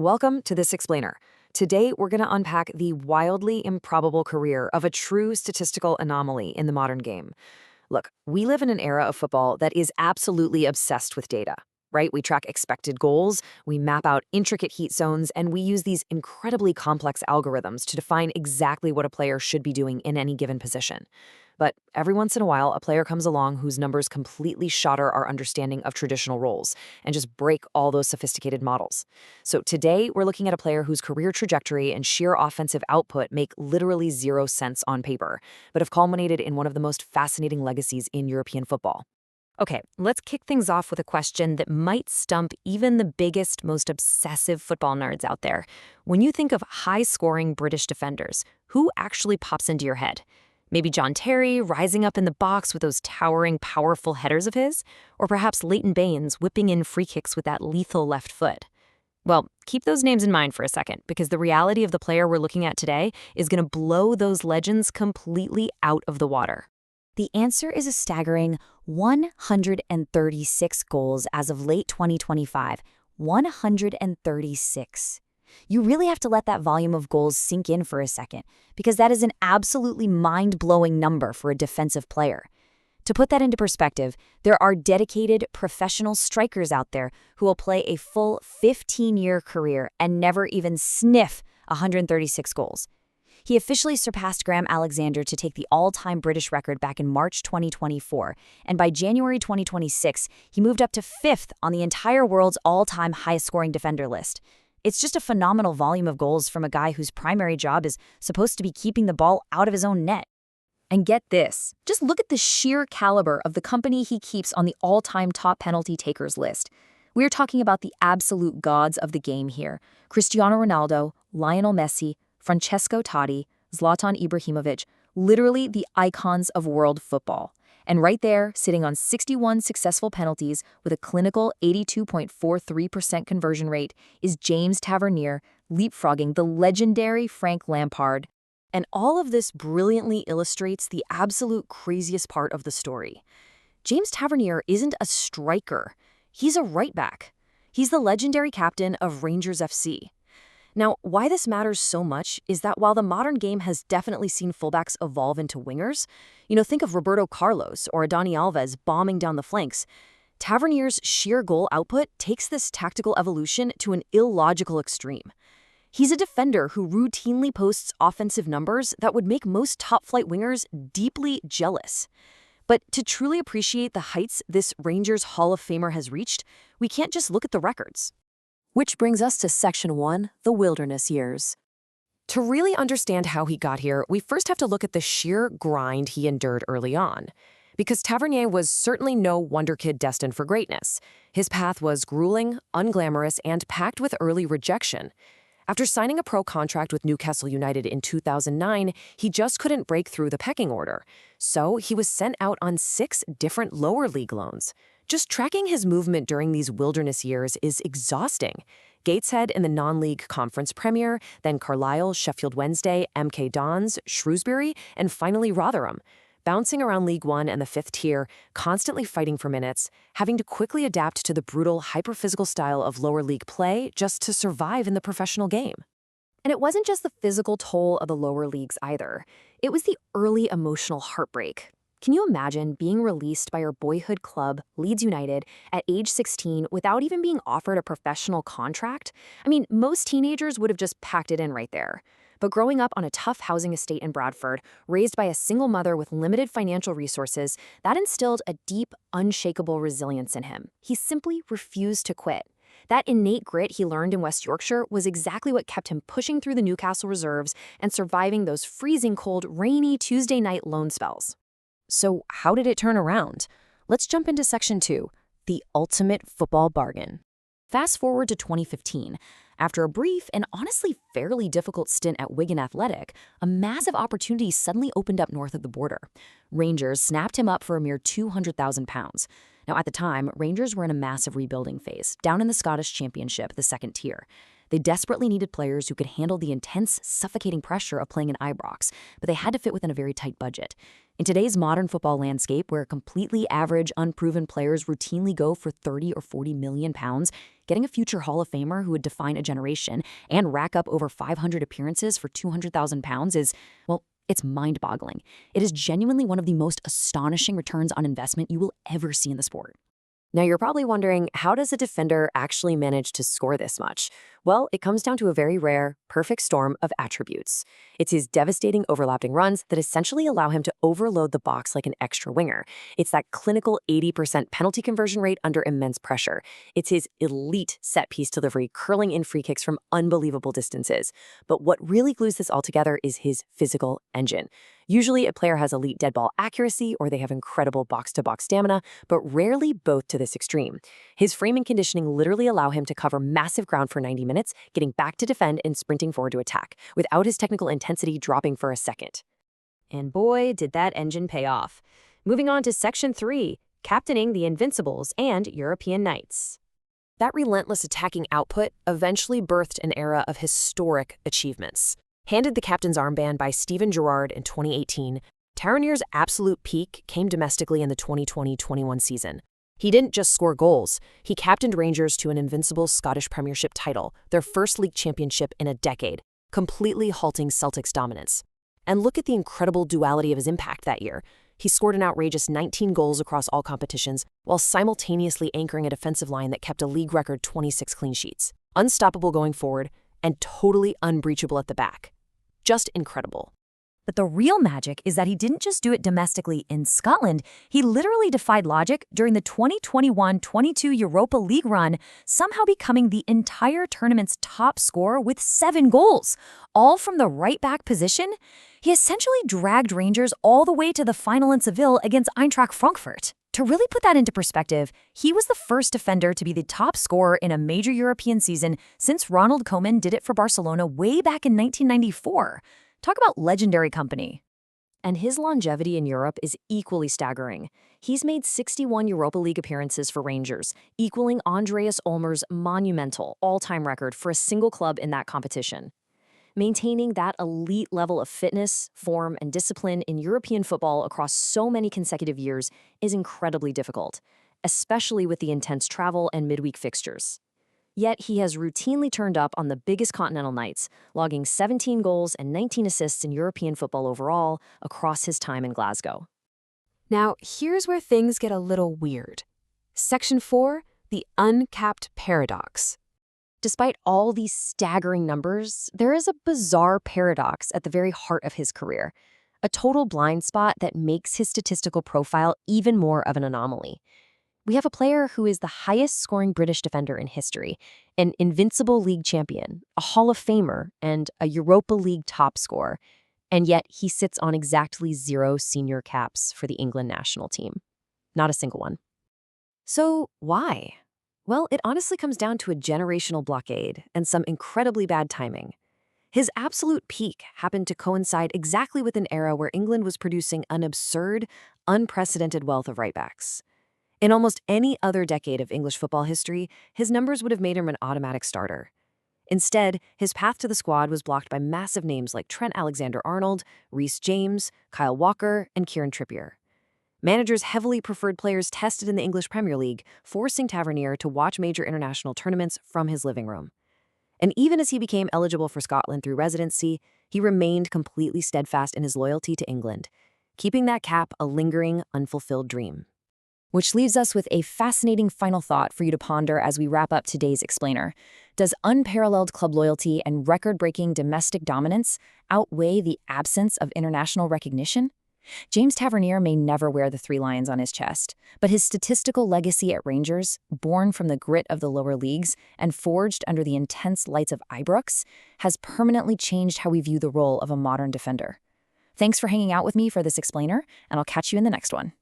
Welcome to This Explainer. Today, we're going to unpack the wildly improbable career of a true statistical anomaly in the modern game. Look, we live in an era of football that is absolutely obsessed with data, right? We track expected goals, we map out intricate heat zones, and we use these incredibly complex algorithms to define exactly what a player should be doing in any given position. But every once in a while, a player comes along whose numbers completely shatter our understanding of traditional roles and just break all those sophisticated models. So today, we're looking at a player whose career trajectory and sheer offensive output make literally zero sense on paper, but have culminated in one of the most fascinating legacies in European football. Okay, let's kick things off with a question that might stump even the biggest, most obsessive football nerds out there. When you think of high-scoring British defenders, who actually pops into your head? Maybe John Terry rising up in the box with those towering, powerful headers of his? Or perhaps Leighton Baines whipping in free kicks with that lethal left foot? Well, keep those names in mind for a second, because the reality of the player we're looking at today is going to blow those legends completely out of the water. The answer is a staggering 136 goals as of late 2025. 136. You really have to let that volume of goals sink in for a second, because that is an absolutely mind-blowing number for a defensive player. To put that into perspective, there are dedicated professional strikers out there who will play a full 15-year career and never even sniff 136 goals. He officially surpassed Graham Alexander to take the all-time British record back in March 2024, and by January 2026, he moved up to 5th on the entire world's all-time highest-scoring defender list. It's just a phenomenal volume of goals from a guy whose primary job is supposed to be keeping the ball out of his own net. And get this, just look at the sheer caliber of the company he keeps on the all-time top penalty takers list. We're talking about the absolute gods of the game here: Cristiano Ronaldo, Lionel Messi, Francesco Totti, Zlatan Ibrahimovic, literally the icons of world football. And right there, sitting on 61 successful penalties with a clinical 82.43% conversion rate, is James Tavernier, leapfrogging the legendary Frank Lampard. And all of this brilliantly illustrates the absolute craziest part of the story. James Tavernier isn't a striker. He's a right back. He's the legendary captain of Rangers FC. Now, why this matters so much is that while the modern game has definitely seen fullbacks evolve into wingers, think of Roberto Carlos or Dani Alves bombing down the flanks, Tavernier's sheer goal output takes this tactical evolution to an illogical extreme. He's a defender who routinely posts offensive numbers that would make most top-flight wingers deeply jealous. But to truly appreciate the heights this Rangers Hall of Famer has reached, we can't just look at the records. Which brings us to Section 1, the wilderness years. To really understand how he got here, we first have to look at the sheer grind he endured early on. Because Tavernier was certainly no wonder kid destined for greatness. His path was grueling, unglamorous, and packed with early rejection. After signing a pro contract with Newcastle United in 2009, he just couldn't break through the pecking order. So he was sent out on 6 different lower league loans. Just tracking his movement during these wilderness years is exhausting. Gateshead in the non-league Conference Premier, then Carlisle, Sheffield Wednesday, MK Dons, Shrewsbury, and finally Rotherham. Bouncing around League One and the 5th tier, constantly fighting for minutes, having to quickly adapt to the brutal, hyper-physical style of lower league play just to survive in the professional game. And it wasn't just the physical toll of the lower leagues either. It was the early emotional heartbreak. Can you imagine being released by your boyhood club, Leeds United, at age 16 without even being offered a professional contract? I mean, most teenagers would have just packed it in right there. But growing up on a tough housing estate in Bradford, raised by a single mother with limited financial resources, that instilled a deep, unshakable resilience in him. He simply refused to quit. That innate grit he learned in West Yorkshire was exactly what kept him pushing through the Newcastle reserves and surviving those freezing cold, rainy Tuesday night loan spells. So how did it turn around? Let's jump into Section 2, the ultimate football bargain. Fast forward to 2015. After a brief and honestly fairly difficult stint at Wigan Athletic, a massive opportunity suddenly opened up north of the border. Rangers snapped him up for a mere £200,000. Now, at the time, Rangers were in a massive rebuilding phase, down in the Scottish Championship, the 2nd tier. They desperately needed players who could handle the intense, suffocating pressure of playing in Ibrox, but they had to fit within a very tight budget. In today's modern football landscape, where completely average, unproven players routinely go for 30 or 40 million pounds, getting a future Hall of Famer who would define a generation and rack up over 500 appearances for £200,000 is, well, it's mind-boggling. It is genuinely one of the most astonishing returns on investment you will ever see in the sport. Now, you're probably wondering, how does a defender actually manage to score this much? Well, it comes down to a very rare, perfect storm of attributes. It's his devastating overlapping runs that essentially allow him to overload the box like an extra winger. It's that clinical 80% penalty conversion rate under immense pressure. It's his elite set-piece delivery, curling in free kicks from unbelievable distances. But what really glues this all together is his physical engine. Usually, a player has elite dead ball accuracy or they have incredible box-to-box stamina, but rarely both to this extreme. His frame and conditioning literally allow him to cover massive ground for 90 minutes, getting back to defend and sprinting forward to attack, without his technical intensity dropping for a second. And boy, did that engine pay off. Moving on to Section 3, captaining the Invincibles and European Knights. That relentless attacking output eventually birthed an era of historic achievements. Handed the captain's armband by Steven Gerrard in 2018, Tavernier's absolute peak came domestically in the 2020-21 season. He didn't just score goals, he captained Rangers to an invincible Scottish Premiership title, their first league championship in a decade, completely halting Celtic's dominance. And look at the incredible duality of his impact that year. He scored an outrageous 19 goals across all competitions, while simultaneously anchoring a defensive line that kept a league record 26 clean sheets. Unstoppable going forward, and totally unbreachable at the back. Just incredible. But the real magic is that he didn't just do it domestically in Scotland, he literally defied logic during the 2021-22 Europa League run, somehow becoming the entire tournament's top scorer with 7 goals, all from the right-back position. He essentially dragged Rangers all the way to the final in Seville against Eintracht Frankfurt. To really put that into perspective, he was the first defender to be the top scorer in a major European season since Ronald Koeman did it for Barcelona way back in 1994. Talk about legendary company. And his longevity in Europe is equally staggering. He's made 61 Europa League appearances for Rangers, equaling Andreas Ulmer's monumental all-time record for a single club in that competition. Maintaining that elite level of fitness, form, and discipline in European football across so many consecutive years is incredibly difficult, especially with the intense travel and midweek fixtures. Yet he has routinely turned up on the biggest continental nights, logging 17 goals and 19 assists in European football overall across his time in Glasgow. Now, here's where things get a little weird. Section 4, the uncapped paradox. Despite all these staggering numbers, there is a bizarre paradox at the very heart of his career, a total blind spot that makes his statistical profile even more of an anomaly. We have a player who is the highest-scoring British defender in history, an invincible league champion, a Hall of Famer, and a Europa League top scorer, and yet he sits on exactly 0 senior caps for the England national team. Not a single one. So why? Well, it honestly comes down to a generational blockade and some incredibly bad timing. His absolute peak happened to coincide exactly with an era where England was producing an absurd, unprecedented wealth of right-backs. In almost any other decade of English football history, his numbers would have made him an automatic starter. Instead, his path to the squad was blocked by massive names like Trent Alexander-Arnold, Reece James, Kyle Walker, and Kieran Trippier. Managers heavily preferred players tested in the English Premier League, forcing Tavernier to watch major international tournaments from his living room. And even as he became eligible for Scotland through residency, he remained completely steadfast in his loyalty to England, keeping that cap a lingering, unfulfilled dream. Which leaves us with a fascinating final thought for you to ponder as we wrap up today's explainer. Does unparalleled club loyalty and record-breaking domestic dominance outweigh the absence of international recognition? James Tavernier may never wear the 3 lions on his chest, but his statistical legacy at Rangers, born from the grit of the lower leagues and forged under the intense lights of Ibrox, has permanently changed how we view the role of a modern defender. Thanks for hanging out with me for this explainer, and I'll catch you in the next one.